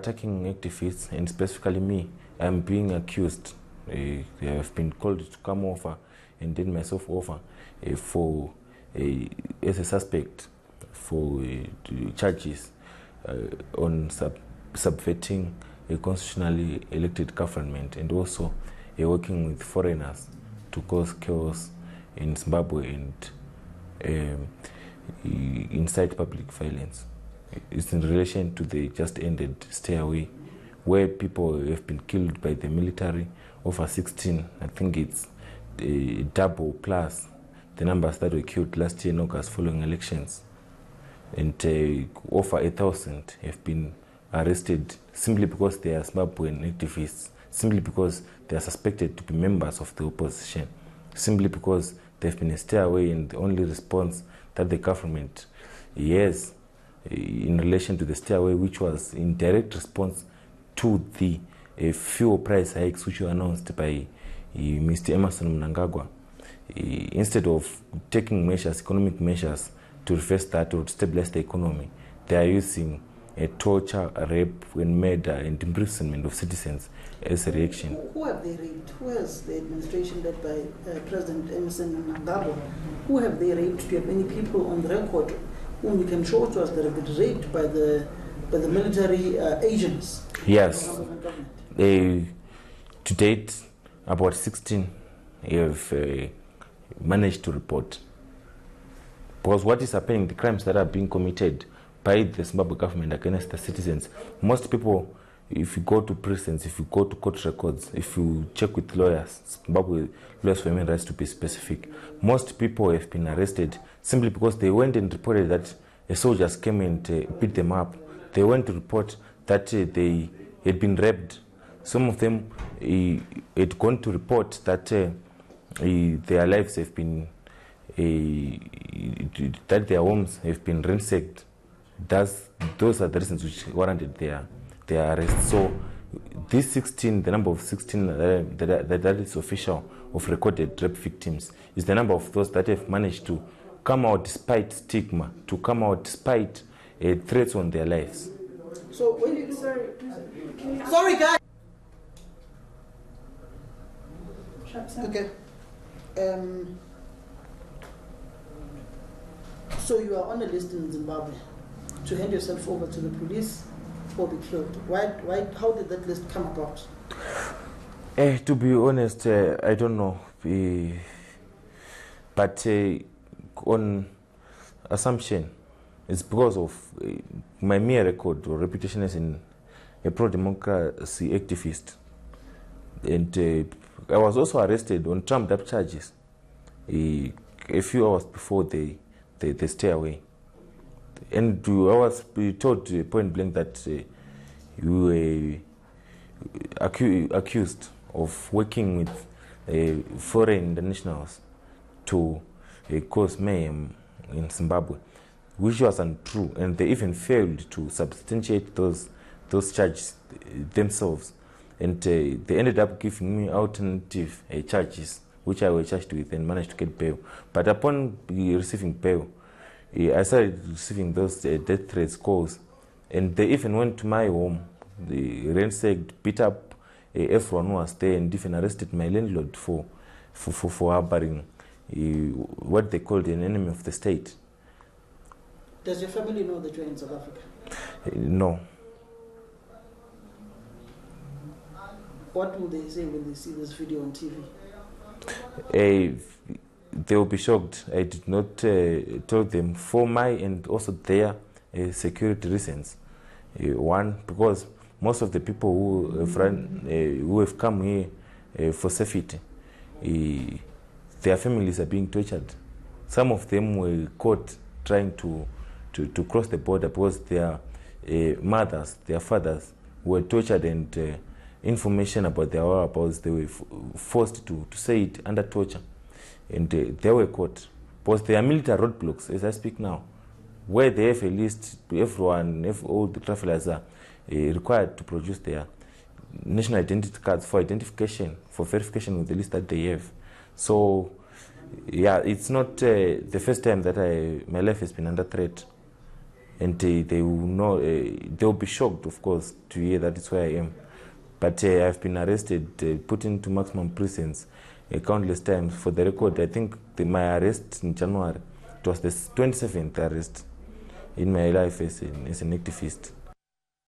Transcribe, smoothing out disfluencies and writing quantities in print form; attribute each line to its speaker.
Speaker 1: attacking activists, and specifically me. I'm being accused. I have been called to come over and then myself over as a suspect for charges on subverting a constitutionally elected government, and also working with foreigners to cause chaos in Zimbabwe and incite public violence. It's in relation to the just ended stay away, where people have been killed by the military, over 16. I think it's double plus the numbers that were killed last year in August following elections. And over 1,000 have been arrested simply because they are Zimbabwean activists, simply because they are suspected to be members of the opposition, simply because they've been a stay away, and the only response that the government has in relation to the stay away, which was in direct response to the fuel price hikes which were announced by Mr. Emerson Mnangagwa, instead of taking measures, economic measures, to reverse that or to stabilize the economy, they are using torture, rape, and murder and imprisonment of citizens as a reaction.
Speaker 2: Who have they raped? Who has the administration led by President Emerson Mnangagwa? Who have they raped? Do you have any people on the record whom you can show to us that have been raped by the military agents?
Speaker 1: Yes. To date, about 16 have managed to report. Because what is happening, the crimes that are being committed by the Zimbabwe government against the citizens, most people, if you go to prisons, if you go to court records, if you check with lawyers, Zimbabwe lawyers for human rights to be specific, most people have been arrested simply because they went and reported that soldiers came and beat them up. They went to report that they had been raped. Some of them had gone to report that their lives have been, that their homes have been ransacked. Those are the reasons which warranted their arrest. So this 16, the number of 16 that is official of recorded rape victims, is the number of those that have managed to come out despite stigma, to come out despite threats on their lives.
Speaker 2: So when you sorry guys. Okay. So you are on a list in Zimbabwe to hand yourself over to the police or be killed. Why? How did that list come about?
Speaker 1: To be honest, I don't know. But on assumption, it's because of my mere record or reputation as a pro-democracy activist. And I was also arrested on trumped-up charges a few hours before the stay away. And I was told point blank that you were accused of working with foreign nationals to cause mayhem in Zimbabwe, which was untrue, and they even failed to substantiate those charges themselves. And they ended up giving me alternative charges, which I was charged with, and managed to get bail. But upon receiving bail, I started receiving those death threats calls, and they even went to my home. They ransacked, beat up everyone who was there, and even arrested my landlord for harboring what they called an enemy of the state.
Speaker 2: Does your family know that you're in South Africa?
Speaker 1: No.
Speaker 2: What will they say when they see this video on TV?
Speaker 1: They will be shocked. I did not tell them for my and also their security reasons. One, because most of the people who have come here for safety, their families are being tortured. Some of them were caught trying to cross the border because their mothers, their fathers were tortured, and information about their whereabouts, they were forced to say it under torture. And they were caught. Because there are military roadblocks, as I speak now, where they have a list, everyone, all the travelers are required to produce their national identity cards for identification, for verification with the list that they have. So, yeah, it's not the first time that my life has been under threat. and they will know, they'll be shocked, of course, to hear that it's where I am. But I've been arrested, put into maximum prisons countless times. For the record, I think my arrest in January, it was the 27th arrest in my life as an activist.